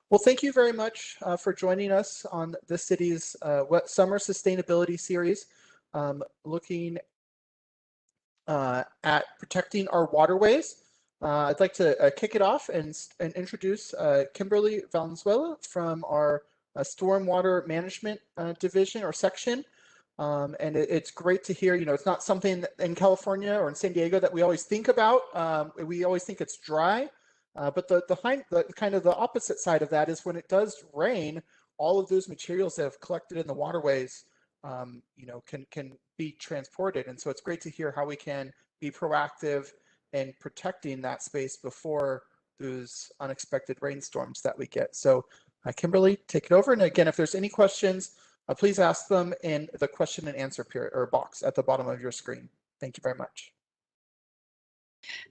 Well, thank you very much for joining us on the city's summer sustainability series, looking at protecting our waterways. I'd like to kick it off and introduce Kimberly Valenzuela from our Stormwater Management Division or section. And it's great to hear, it's not something in California or in San Diego that we always think about. We always think it's dry. But the kind of the opposite side of that is when it does rain, all of those materials that have collected in the waterways, can be transported. And so it's great to hear how we can be proactive in protecting that space before those unexpected rainstorms that we get. So Kimberly, take it over. And again, if there's any questions, please ask them in the question and answer period or box at the bottom of your screen. Thank you very much.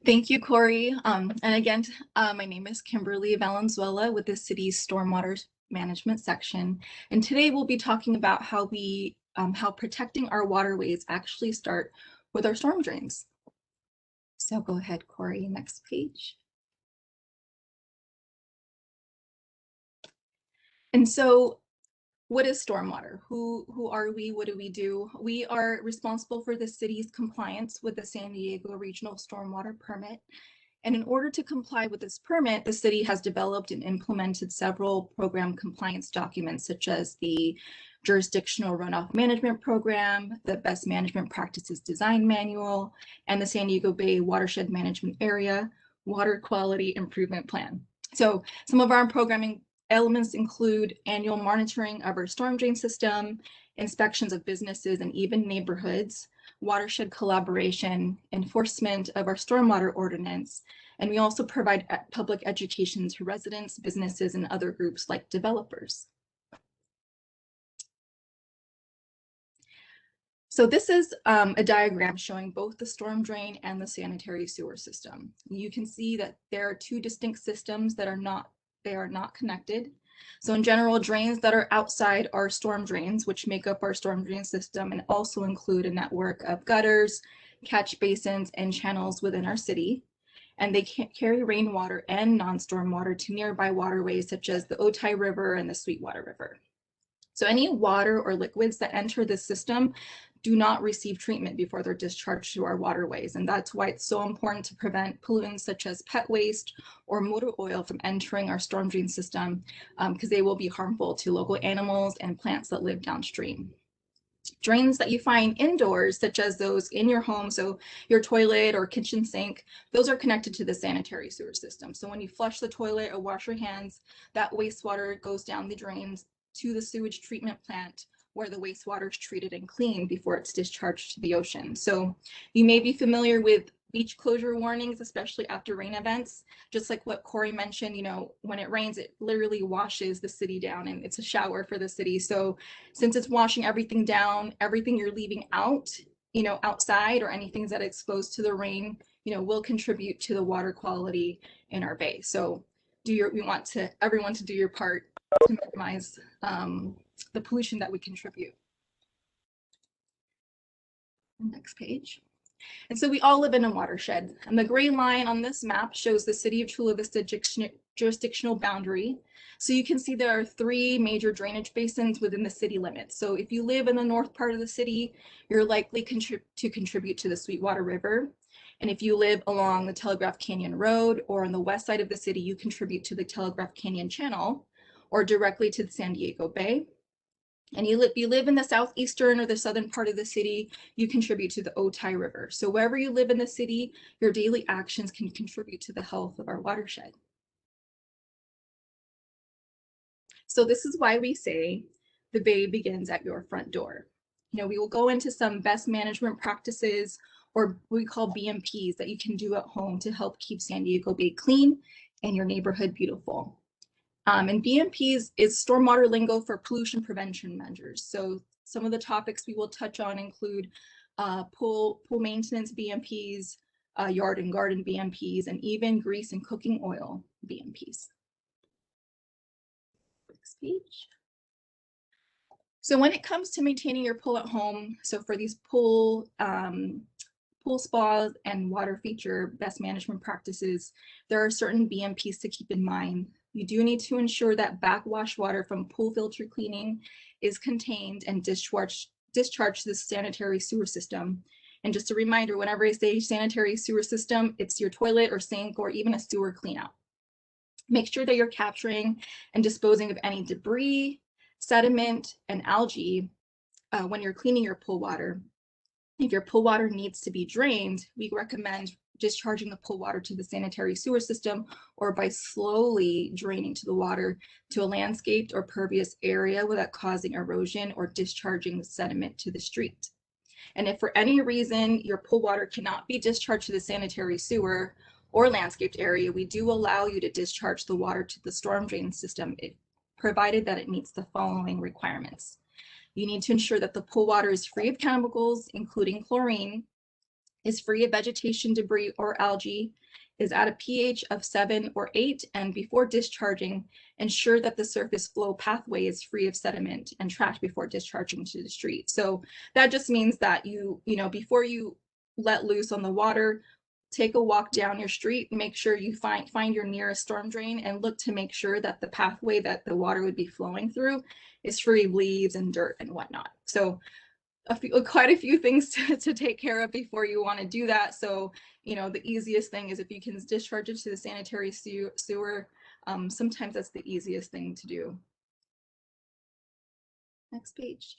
Thank you, Corey. And again, my name is Kimberly Valenzuela with the city's Stormwater Management section. And today we'll be talking about how protecting our waterways actually start with our storm drains. So go ahead, Corey, next page. And so what is stormwater? Who are we? What do we do? We are responsible for the city's compliance with the San Diego Regional Stormwater Permit. And in order to comply with this permit, the city has developed and implemented several program compliance documents, such as the Jurisdictional Runoff Management Program, the Best Management Practices Design Manual, and the San Diego Bay Watershed Management Area Water Quality Improvement Plan. So some of our programming elements include annual monitoring of our storm drain system, inspections of businesses and even neighborhoods, watershed collaboration, enforcement of our stormwater ordinance, and we also provide public education to residents, businesses, and other groups like developers. So this is a diagram showing both the storm drain and the sanitary sewer system. You can see that there are two distinct systems that are not connected. So in general, drains that are outside are storm drains, which make up our storm drain system and also include a network of gutters, catch basins, and channels within our city. And they carry rainwater and non-storm water to nearby waterways such as the Otay River and the Sweetwater River. So any water or liquids that enter the system do not receive treatment before they're discharged to our waterways. And that's why it's so important to prevent pollutants such as pet waste or motor oil from entering our storm drain system, because they will be harmful to local animals and plants that live downstream. Drains that you find indoors, such as those in your home, so your toilet or kitchen sink, those are connected to the sanitary sewer system. So when you flush the toilet or wash your hands, that wastewater goes down the drains to the sewage treatment plant, where the wastewater is treated and cleaned before it's discharged to the ocean. So you may be familiar with beach closure warnings, especially after rain events. Just like what Corey mentioned, when it rains, it literally washes the city down and it's a shower for the city. So since it's washing everything down, everything you're leaving out, outside or anything that exposed to the rain, will contribute to the water quality in our bay. So we want everyone to do your part to minimize the pollution that we contribute. Next page. And so we all live in a watershed, and the gray line on this map shows the city of Chula Vista jurisdictional boundary. So you can see there are 3 major drainage basins within the city limits. So if you live in the north part of the city, you're likely to contribute to the Sweetwater River. And if you live along the Telegraph Canyon Road or on the west side of the city, you contribute to the Telegraph Canyon Channel or directly to the San Diego Bay. And you live in the southeastern or the southern part of the city, you contribute to the Otay River. So wherever you live in the city, your daily actions can contribute to the health of our watershed. So this is why we say the bay begins at your front door. We will go into some best management practices, or what we call BMPs, that you can do at home to help keep San Diego Bay clean and your neighborhood beautiful. And BMPs is stormwater lingo for pollution prevention measures. So some of the topics we will touch on include pool maintenance BMPs, yard and garden BMPs, and even grease and cooking oil BMPs. Next page. So when it comes to maintaining your pool at home, so for these pool spas and water feature best management practices, there are certain BMPs to keep in mind You do need to ensure that backwash water from pool filter cleaning is contained and discharged to the sanitary sewer system. And just a reminder, whenever I say sanitary sewer system, it's your toilet or sink or even a sewer cleanout. Make sure that you're capturing and disposing of any debris, sediment, and algae when you're cleaning your pool water. If your pool water needs to be drained, we recommend discharging the pool water to the sanitary sewer system or by slowly draining to the water to a landscaped or pervious area without causing erosion or discharging the sediment to the street. And if for any reason your pool water cannot be discharged to the sanitary sewer or landscaped area, we do allow you to discharge the water to the storm drain system, provided that it meets the following requirements. You need to ensure that the pool water is free of chemicals, including chlorine, is free of vegetation, debris, or algae, is at a pH of 7 or 8, and before discharging, ensure that the surface flow pathway is free of sediment and trash before discharging to the street. So that just means that you know, before you let loose on the water, take a walk down your street, make sure you find your nearest storm drain and look to make sure that the pathway that the water would be flowing through is free of leaves and dirt and whatnot. So quite a few things to take care of before you want to do that. So, you know, the easiest thing is if you can discharge it to the sanitary sewer, sometimes that's the easiest thing to do. Next page.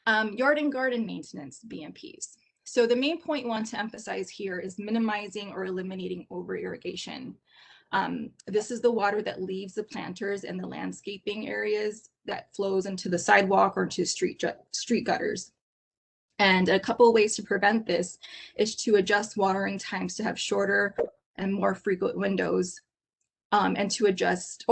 Yard and garden maintenance, BMPs. So the main point we want to emphasize here is minimizing or eliminating over irrigation. This is the water that leaves the planters and the landscaping areas that flows into the sidewalk or into street gutters. And a couple of ways to prevent this is to adjust watering times to have shorter and more frequent windows, and to just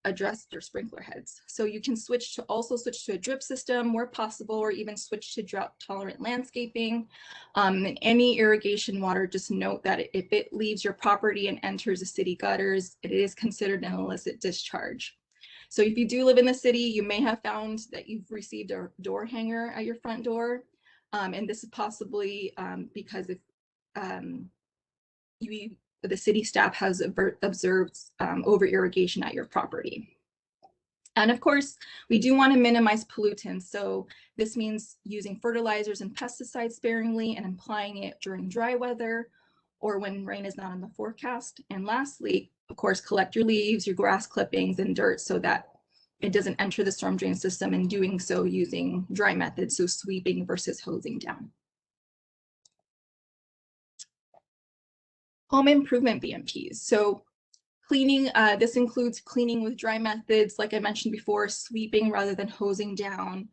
address your sprinkler heads. So you can switch to a drip system where possible, or even switch to drought tolerant landscaping. And any irrigation water, just note that if it leaves your property and enters the city gutters, it is considered an illicit discharge. So if you do live in the city, you may have found that you've received a door hanger at your front door. And this is possibly because if the city staff has observed over irrigation at your property. And of course, we do want to minimize pollutants. So this means using fertilizers and pesticides sparingly and applying it during dry weather or when rain is not in the forecast. And lastly, of course, collect your leaves, your grass clippings, and dirt so that it doesn't enter the storm drain system, and doing so using dry methods, so sweeping versus hosing down. Home improvement BMPs. So cleaning, this includes cleaning with dry methods, like I mentioned before, sweeping rather than hosing down,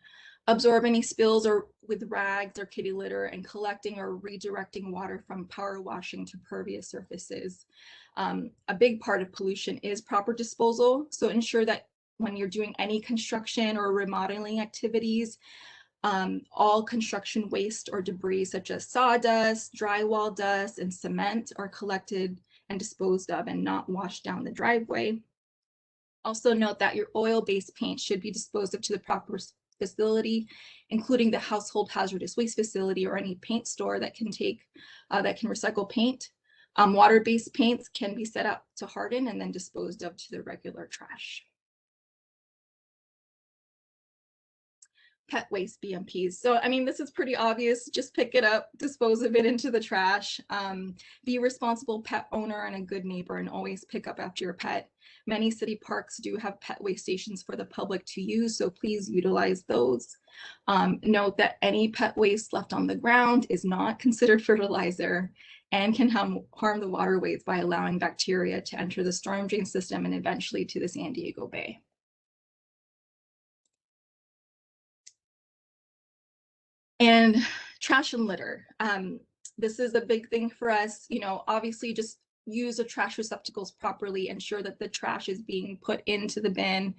absorb any spills or with rags or kitty litter, and collecting or redirecting water from power washing to pervious surfaces. A big part of pollution is proper disposal. So ensure that when you're doing any construction or remodeling activities, all construction waste or debris such as sawdust, drywall dust, and cement are collected and disposed of and not washed down the driveway. Also note that your oil-based paint should be disposed of to the proper facility, including the household hazardous waste facility or any paint store that can recycle paint. Water-based paints can be set up to harden and then disposed of to the regular trash. Pet waste BMPs. So, I mean, this is pretty obvious. Just pick it up, dispose of it into the trash. Be a responsible pet owner and a good neighbor, and always pick up after your pet. Many city parks do have pet waste stations for the public to use, so please utilize those. Note that any pet waste left on the ground is not considered fertilizer and can harm the waterways by allowing bacteria to enter the storm drain system and eventually to the San Diego Bay. And trash and litter. This is a big thing for us. You know, obviously just use the trash receptacles properly, ensure that the trash is being put into the bin.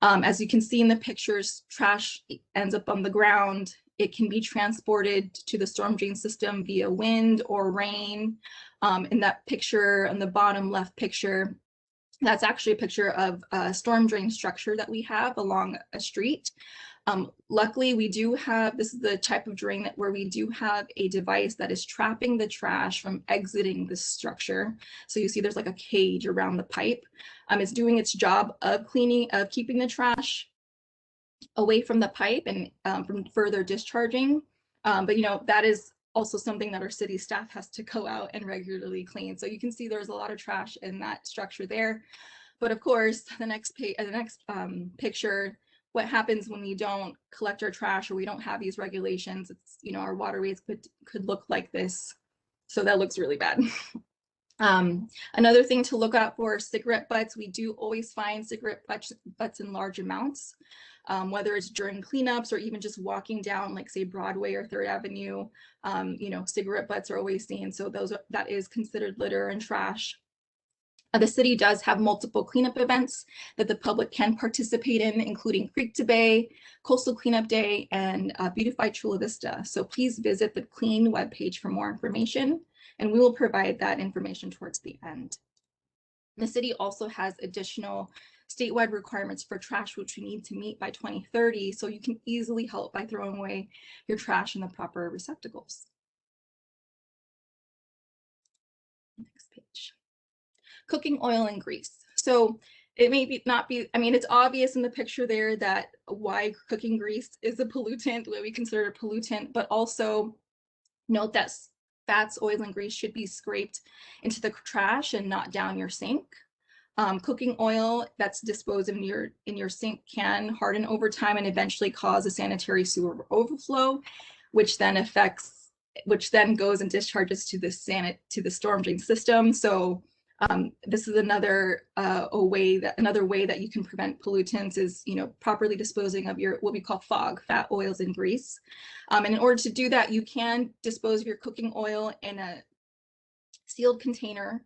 As you can see in the pictures, trash ends up on the ground. It can be transported to the storm drain system via wind or rain. In that picture, on the bottom left picture, that's actually a picture of a storm drain structure that we have along a street. Luckily, we do have, this is the type of drain that where we do have a device that is trapping the trash from exiting the structure. So you see there's like a cage around the pipe. It's doing its job of keeping the trash away from the pipe and from further discharging. But that is also something that our city staff has to go out and regularly clean. So you can see there's a lot of trash in that structure there. But of course, the next picture, what happens when we don't collect our trash or we don't have these regulations? It's, our waterways could look like this. So that looks really bad. Another thing to look out for cigarette butts. We do always find cigarette butts in large amounts, whether it's during cleanups or even just walking down, like say Broadway or Third Avenue. Cigarette butts are always seen. So that is considered litter and trash. The city does have multiple cleanup events that the public can participate in, including Creek to Bay, Coastal Cleanup Day, and Beautify Chula Vista. So please visit the CLEAN webpage for more information, and we will provide that information towards the end. The city also has additional statewide requirements for trash, which we need to meet by 2030, so you can easily help by throwing away your trash in the proper receptacles. Next page. Cooking oil and grease. So it may not be, it's obvious in the picture there that why cooking grease is a pollutant, what we consider a pollutant, but also note that fats, oil, and grease should be scraped into the trash and not down your sink. Cooking oil that's disposed in your sink can harden over time and eventually cause a sanitary sewer overflow, which then goes and discharges to the storm drain system. So this is another way that you can prevent pollutants is properly disposing of your what we call FOG, fat, oils, and grease. And in order to do that, you can dispose of your cooking oil in a sealed container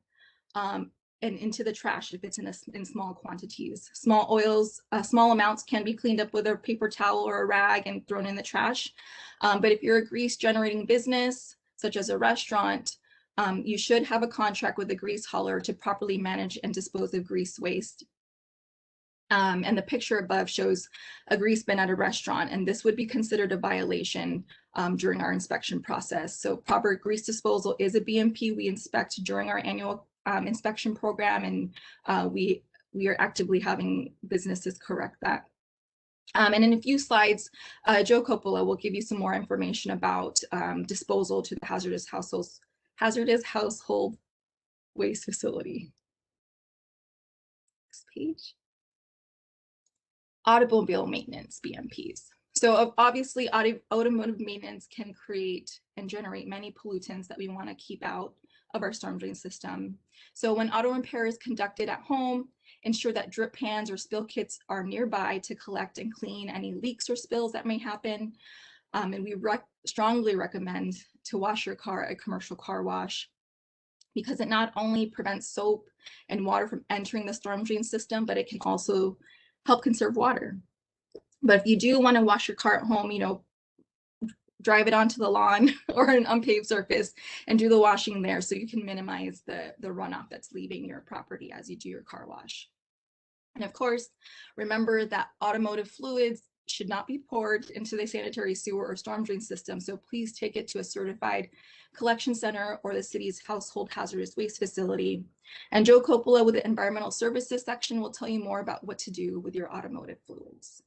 and into the trash if it's in small quantities. Small amounts can be cleaned up with a paper towel or a rag and thrown in the trash. But if you're a grease generating business, such as a restaurant, you should have a contract with a grease hauler to properly manage and dispose of grease waste. And the picture above shows a grease bin at a restaurant, and this would be considered a violation during our inspection process. So proper grease disposal is a BMP we inspect during our annual inspection program, and we are actively having businesses correct that. And in a few slides, Joe Coppola will give you some more information about disposal to the hazardous household waste facility. Next page. Automobile maintenance, BMPs. So obviously automotive maintenance can create and generate many pollutants that we want to keep out of our storm drain system. So when auto repair is conducted at home, ensure that drip pans or spill kits are nearby to collect and clean any leaks or spills that may happen. And we strongly recommend to wash your car at a commercial car wash, because it not only prevents soap and water from entering the storm drain system, but it can also help conserve water. But if you do want to wash your car at home, drive it onto the lawn or an unpaved surface and do the washing there, so you can minimize the runoff that's leaving your property as you do your car wash. And of course, remember that automotive fluids should not be poured into the sanitary sewer or storm drain system. So please take it to a certified collection center or the city's household hazardous waste facility. And Joe Coppola with the environmental services section will tell you more about what to do with your automotive fluids.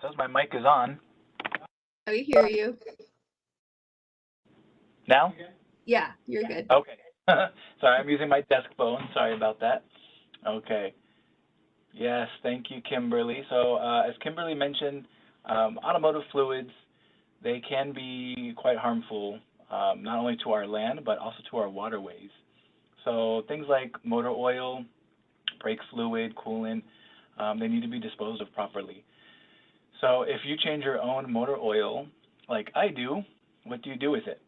Says my mic is on. I hear you. Now? Yeah, you're good. Okay. Sorry, I'm using my desk phone. Sorry about that. Okay. Yes, thank you, Kimberly. So as Kimberly mentioned, automotive fluids, they can be quite harmful, not only to our land, but also to our waterways. So things like motor oil, brake fluid, coolant, they need to be disposed of properly. So if you change your own motor oil, like I do, what do you do with it?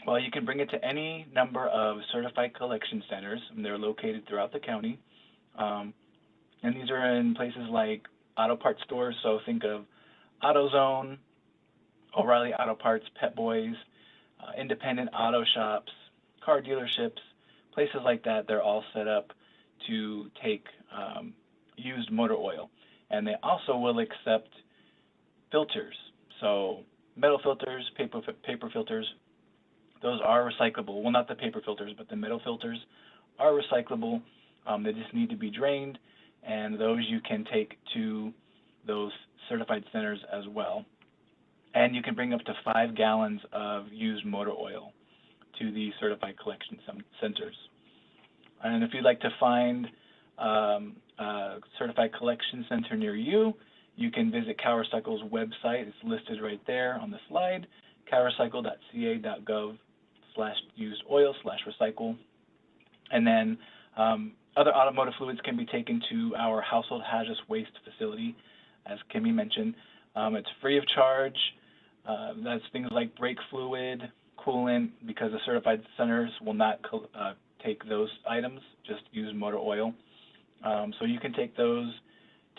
Well, you can bring it to any number of certified collection centers, and they're located throughout the county. Um, and these are in places like auto parts stores, so think of AutoZone, O'Reilly Auto Parts, Pet Boys, independent auto shops, car dealerships, places like that. They're all set up to take used motor oil. And they also will accept filters. So metal filters, paper filters, those are recyclable. Well, not the paper filters, but the metal filters are recyclable. They just need to be drained, and those you can take to those certified centers as well. And you can bring up to 5 gallons of used motor oil to the certified collection centers. And if you'd like to find a certified collection center near you, you can visit CalRecycle's website. It's listed right there on the slide, calrecycle.ca.gov/usedoil/recycle. And then other automotive fluids can be taken to our household hazardous waste facility, as Kimmy mentioned. It's free of charge. That's things like brake fluid, coolant, because the certified centers will not take those items, just use motor oil. So you can take those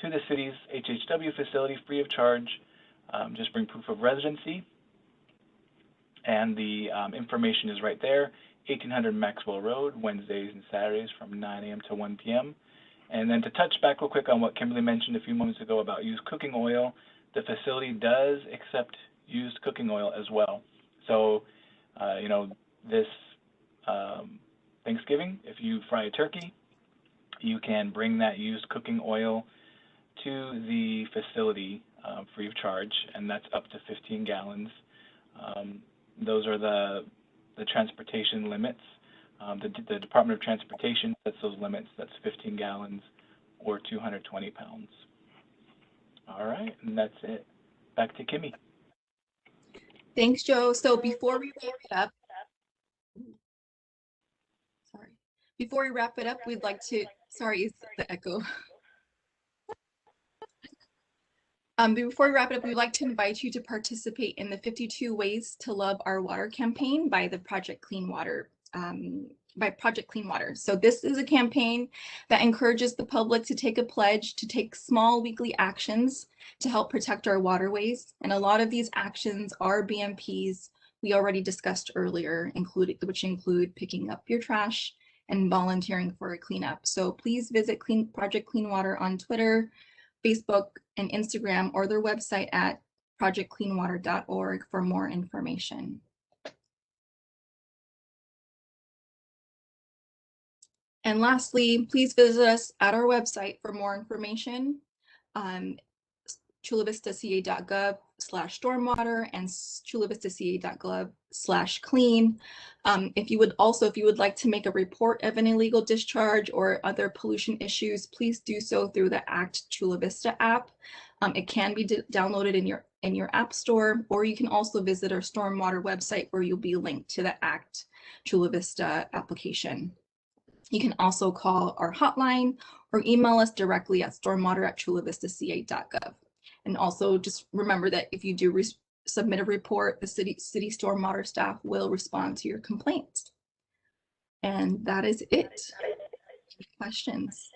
to the city's HHW facility free of charge. Just bring proof of residency, and the information is right there, 1800 Maxwell Road, Wednesdays and Saturdays from 9 a.m. to 1 p.m. And then to touch back real quick on what Kimberly mentioned a few moments ago about used cooking oil, the facility does accept used cooking oil as well. So, you know, this Thanksgiving, if you fry a turkey, you can bring that used cooking oil to the facility free of charge, and that's up to 15 gallons. Those are the transportation limits. The Department of Transportation sets those limits. That's 15 gallons or 220 pounds. All right, and that's it. Back to Kimmy. Thanks, Joe. So before we wrap it up, we'd like to, sorry, it's the echo. Before we wrap it up, we'd like to invite you to participate in the 52 Ways to Love Our Water campaign by the Project Clean Water. So this is a campaign that encourages the public to take a pledge to take small weekly actions to help protect our waterways. And a lot of these actions are BMPs we already discussed earlier, which include picking up your trash and volunteering for a cleanup. So please visit Project Clean Water on Twitter, Facebook, and Instagram, or their website at projectcleanwater.org for more information. And lastly, please visit us at our website for more information. chulavistaca.gov/stormwater and chulavistaca.gov/clean. If you would like to make a report of an illegal discharge or other pollution issues, please do so through the ACT Chula Vista app. It can be downloaded in your app store, or you can also visit our stormwater website where you'll be linked to the ACT Chula Vista application. You can also call our hotline or email us directly at stormwater@chulavistaca.gov. And also just remember that if you do submit a report, the city stormwater staff will respond to your complaints. And that is it. Questions?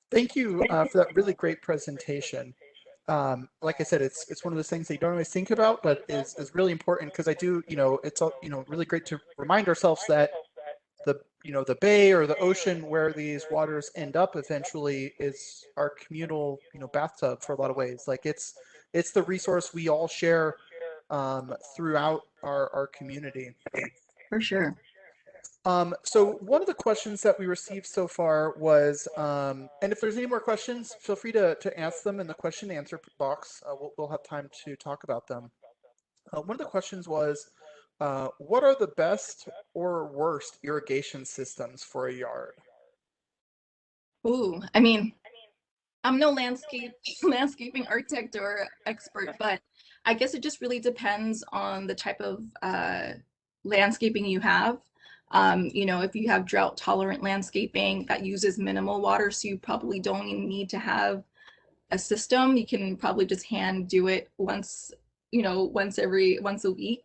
Thank you for that really great presentation. Like I said, it's one of those things that you don't always think about, but is really important, because I do, it's really great to remind ourselves that the bay or the ocean where these waters end up eventually is our communal, bathtub for a lot of ways. Like it's the resource we all share throughout our community. For sure. So one of the questions that we received so far was, and if there's any more questions, feel free to ask them in the question and answer box. We'll have time to talk about them. One of the questions was, what are the best or worst irrigation systems for a yard? Ooh, I mean, I'm no landscaping architect or expert, but I guess it just really depends on the type of landscaping you have. If you have drought tolerant landscaping that uses minimal water, so you probably don't even need to have a system. You can probably just hand do it once once a week.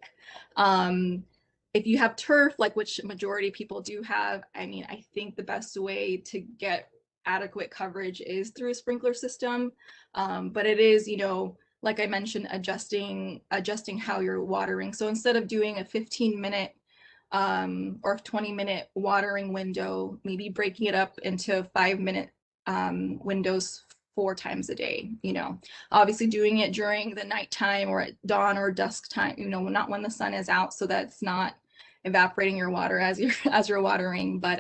If you have turf, like which majority of people do have, I mean, I think the best way to get adequate coverage is through a sprinkler system. But it is, like I mentioned, adjusting how you're watering. So instead of doing a 15-minute or 20-minute watering window, maybe breaking it up into 5-minute windows 4 times a day. Obviously doing it during the nighttime or at dawn or dusk time, not when the sun is out, so that's not evaporating your water as you're watering. But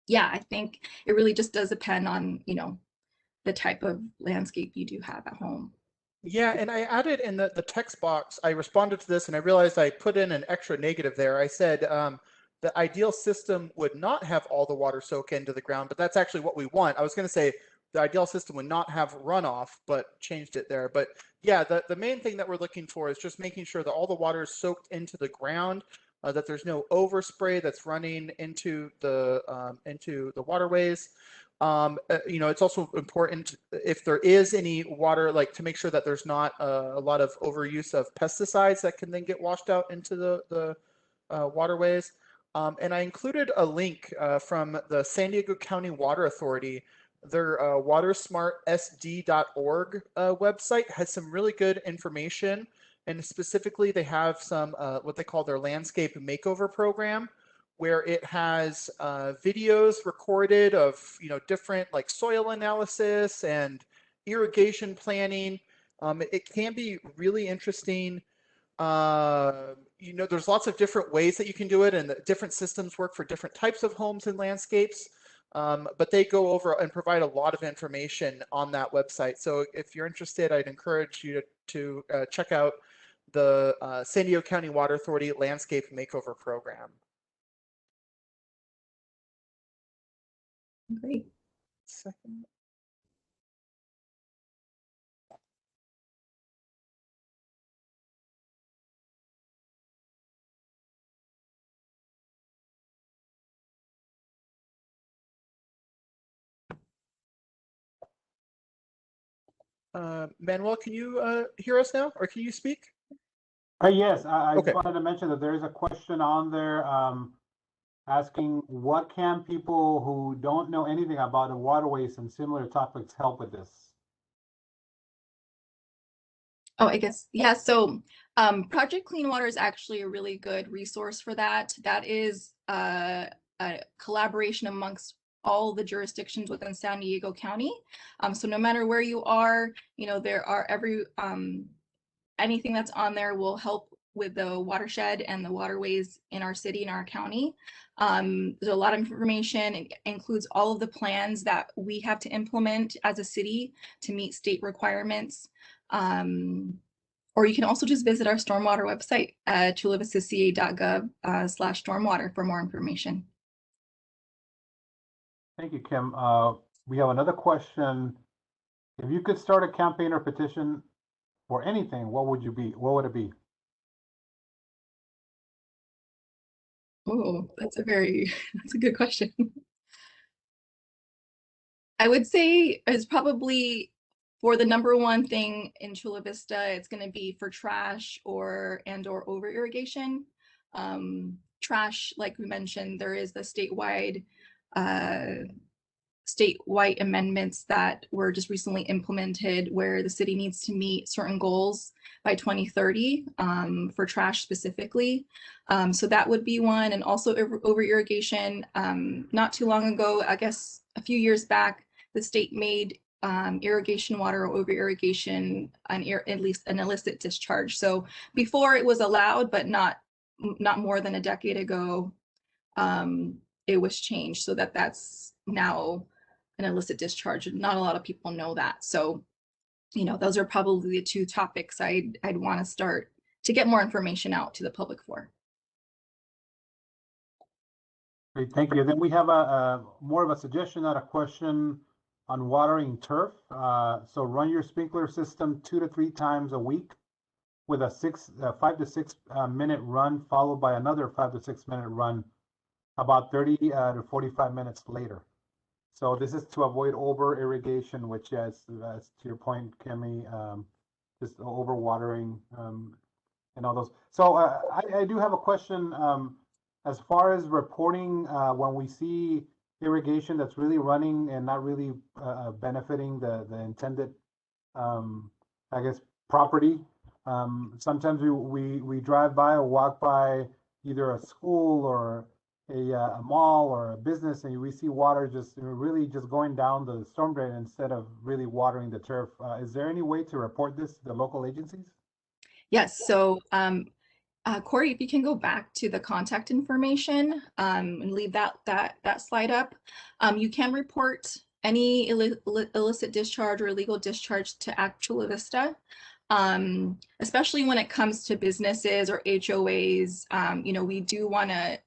yeah, I think it really just does depend on the type of landscape you do have at home. Yeah, and I added in the text box, I responded to this and I realized I put in an extra negative there. I said the ideal system would not have all the water soak into the ground, but that's actually what we want. I was going to say the ideal system would not have runoff, but changed it there. But yeah, the main thing that we're looking for is just making sure that all the water is soaked into the ground, that there's no overspray that's running into the waterways. It's also important if there is any water, like to make sure that there's not a lot of overuse of pesticides that can then get washed out into the waterways. And I included a link from the San Diego County Water Authority. Their watersmartsd.org website has some really good information. And specifically, they have some what they call their landscape makeover program, where it has videos recorded of different like soil analysis and irrigation planning. It can be really interesting. There's lots of different ways that you can do it, and different systems work for different types of homes and landscapes. But they go over and provide a lot of information on that website. So if you're interested, I'd encourage you to check out the San Diego County Water Authority Landscape Makeover Program. Great. Second. Manuel, can you hear us now, or can you speak? Yes, I Okay. just wanted to mention that there is a question on there asking what can people who don't know anything about the waterways and similar topics help with this? Oh, I guess, yeah. So Project Clean Water is actually a really good resource for that. That is a collaboration amongst all the jurisdictions within San Diego County. So no matter where you are, there are anything that's on there will help with the watershed and the waterways in our city, in our county. There's a lot of information. It includes all of the plans that we have to implement as a city to meet state requirements. Or you can also just visit our stormwater website at chulavistaca.gov/stormwater for more information. Thank you, Kim. We have another question. If you could start a campaign or petition for anything, what would it be? Oh, that's a good question. I would say it's probably for the number one thing in Chula Vista, it's going to be for trash or over irrigation. Trash, like we mentioned, there is the statewide amendments that were just recently implemented where the city needs to meet certain goals by 2030 for trash specifically. So that would be one. And also over irrigation. Not too long ago, I guess a few years back, the state made irrigation water or over irrigation at least an illicit discharge. So before it was allowed, but not more than a decade ago, it was changed so that that's now an illicit discharge. Not a lot of people know that. So, those are probably the two topics I'd want to start to get more information out to the public for. Great, thank you. Then we have a more of a suggestion, not a question, on watering turf. So run your sprinkler system 2 to 3 times a week with a 5 to 6 minute run, followed by another 5 to 6 minute run about 30 to 45 minutes later. So this is to avoid over irrigation, which, as to your point, Kimmy, just overwatering and all those. So I do have a question as far as reporting when we see irrigation that's really running and not really benefiting the intended, I guess, property. Sometimes we drive by or walk by either a school or a mall or a business, and we see water just really just going down the storm drain instead of really watering the turf. Is there any way to report this to the local agencies? Yes, so Corey, if you can go back to the contact information and leave that slide up, you can report any illicit discharge or illegal discharge to Actual Vista, especially when it comes to businesses or HOAs. You know, we do want to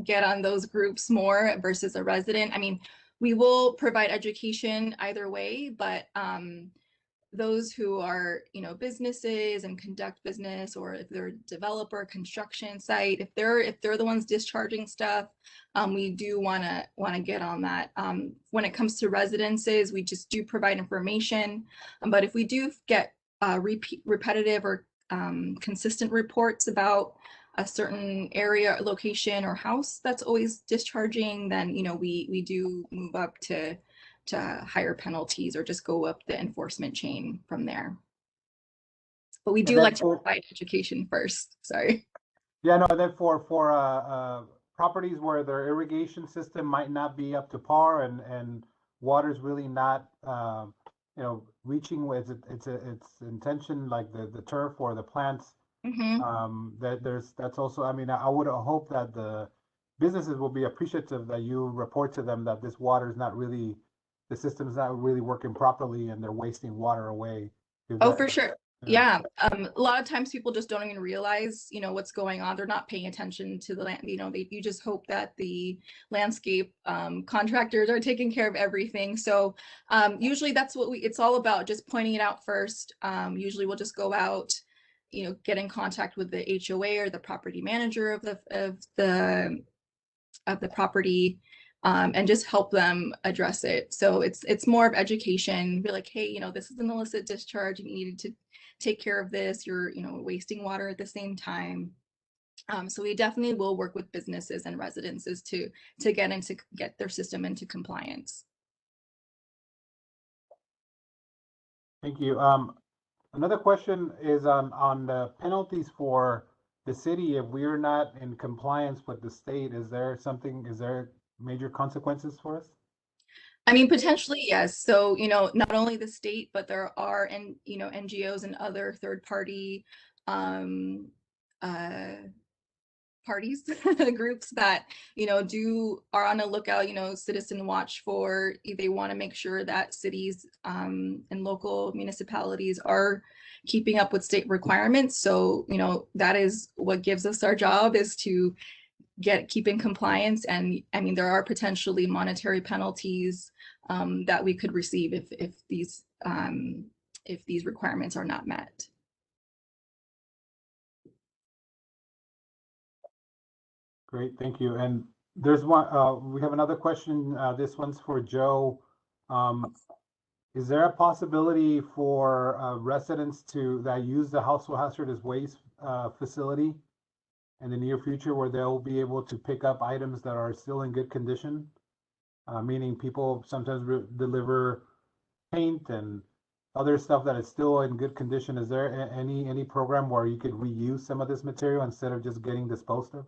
get on those groups more versus a resident. I mean, we will provide education either way, but those who are, you know, businesses and conduct business, or if they're a developer, construction site, if they're the ones discharging stuff, we do want to get on that. When it comes to residences, we just do provide information, but if we do get repetitive or consistent reports about a certain area, location, or house that's always discharging, then, you know, we do move up to higher penalties or just go up the enforcement chain from there. But we do like to provide education first. Sorry. Yeah, no, and then for properties where their irrigation system might not be up to par and water's really not you know, reaching with its intention, like the turf or the plants. That's also, I mean, I would hope that the businesses will be appreciative that you report to them that this water is not really, the system's not really working properly and they're wasting water away. Oh, for sure. Yeah. A lot of times people just don't even realize, you know, what's going on. They're not paying attention to the land. You know, you just hope that the landscape contractors are taking care of everything. So usually that's what it's all about, just pointing it out first. Usually we'll just go out, you know, get in contact with the HOA or the property manager of the property, and just help them address it. So it's more of education. Be like, hey, you know, this is an illicit discharge. You needed to take care of this. You're, you know, wasting water at the same time. So we definitely will work with businesses and residences to get their system into compliance. Thank you. Another question is on the penalties for the city. If we're not in compliance with the state, is there major consequences for us? I mean, potentially, yes. So, you know, not only the state, but there are, and you know, NGOs and other third-party parties, groups that, you know, are on a lookout, you know, citizen watch for, they want to make sure that cities and local municipalities are keeping up with state requirements. So, you know, that is what gives us our job, is to keep in compliance. And I mean, there are potentially monetary penalties that we could receive if these requirements are not met. Great, thank you. And there's one, we have another question. This one's for Joe. Is there a possibility for residents that use the household hazardous waste facility in the near future where they'll be able to pick up items that are still in good condition? Meaning people sometimes deliver paint and other stuff that is still in good condition. Is there any program where you could reuse some of this material instead of just getting disposed of?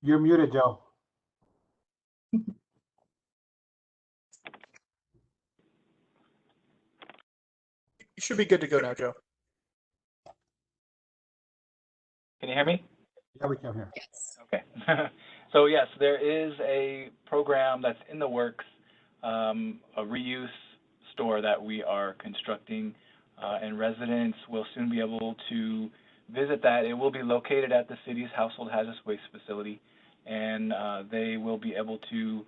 You're muted, Joe. You should be good to go now, Joe. Can you hear me? Yeah, we can hear. Yes. Okay. So yes, there is a program that's in the works, a reuse store that we are constructing, and residents will soon be able to visit that. It will be located at the city's household hazardous waste facility, and they will be able to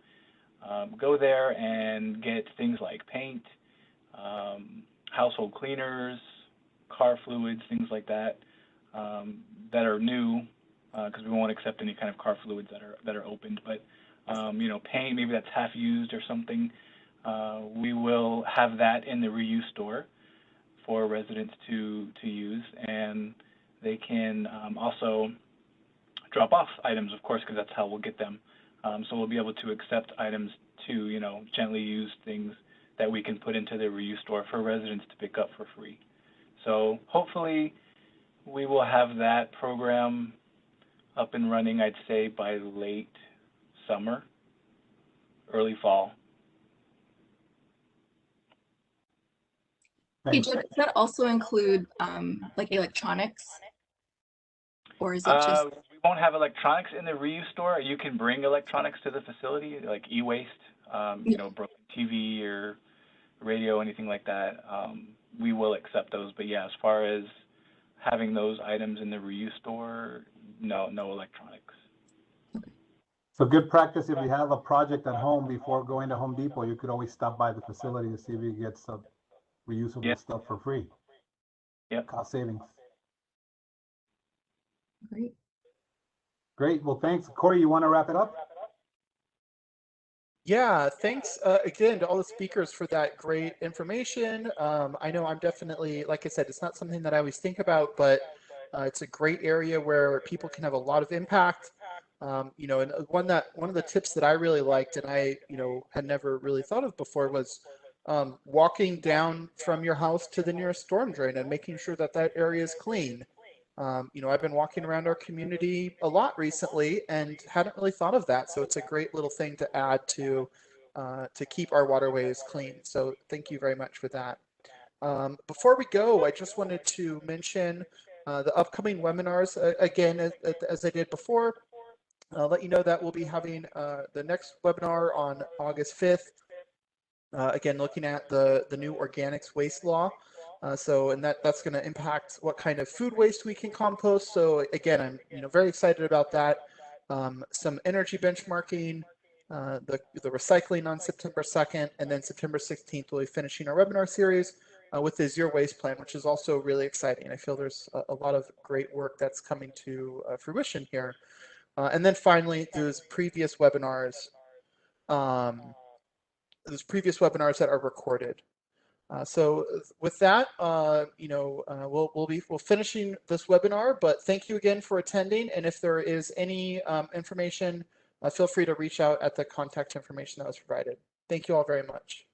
go there and get things like paint, household cleaners, car fluids, things like that, that are new, because we won't accept any kind of car fluids that are opened. But you know, paint maybe that's half used or something, we will have that in the reuse store for residents to use, and they can also drop off items, of course, because that's how we'll get them. So we'll be able to accept items to, you know, gently used things that we can put into the reuse store for residents to pick up for free. So hopefully we will have that program up and running, I'd say, by late summer, early fall. Thanks. Does that also include like electronics? Or is it just? We won't have electronics in the reuse store. You can bring electronics to the facility, like e-waste, you know, broken TV or radio, anything like that. We will accept those. But yeah, as far as having those items in the reuse store, no electronics. So good practice, if you have a project at home before going to Home Depot, you could always stop by the facility to see if you get some reusable stuff for free. Yep. Cost savings. Great. Great. Well, thanks. Corey, you want to wrap it up? Yeah, thanks again to all the speakers for that great information. I know I'm definitely, like I said, it's not something that I always think about, but it's a great area where people can have a lot of impact. You know, and one of the tips that I really liked and I, you know, had never really thought of before was walking down from your house to the nearest storm drain and making sure that that area is clean. You know, I've been walking around our community a lot recently and hadn't really thought of that. So it's a great little thing to add to keep our waterways clean. So thank you very much for that. Before we go, I just wanted to mention the upcoming webinars again, as I did before. I'll let you know that we'll be having the next webinar on August 5th. Again, looking at the new organics waste law. And that's going to impact what kind of food waste we can compost. So again, I'm very excited about that. Some energy benchmarking, the recycling on September 2nd, and then September 16th we'll be finishing our webinar series with the zero waste plan, which is also really exciting. I feel there's a lot of great work that's coming to fruition here. And then finally, those previous webinars that are recorded. So with that, we'll finishing this webinar, but thank you again for attending. And if there is any information, feel free to reach out at the contact information that was provided. Thank you all very much.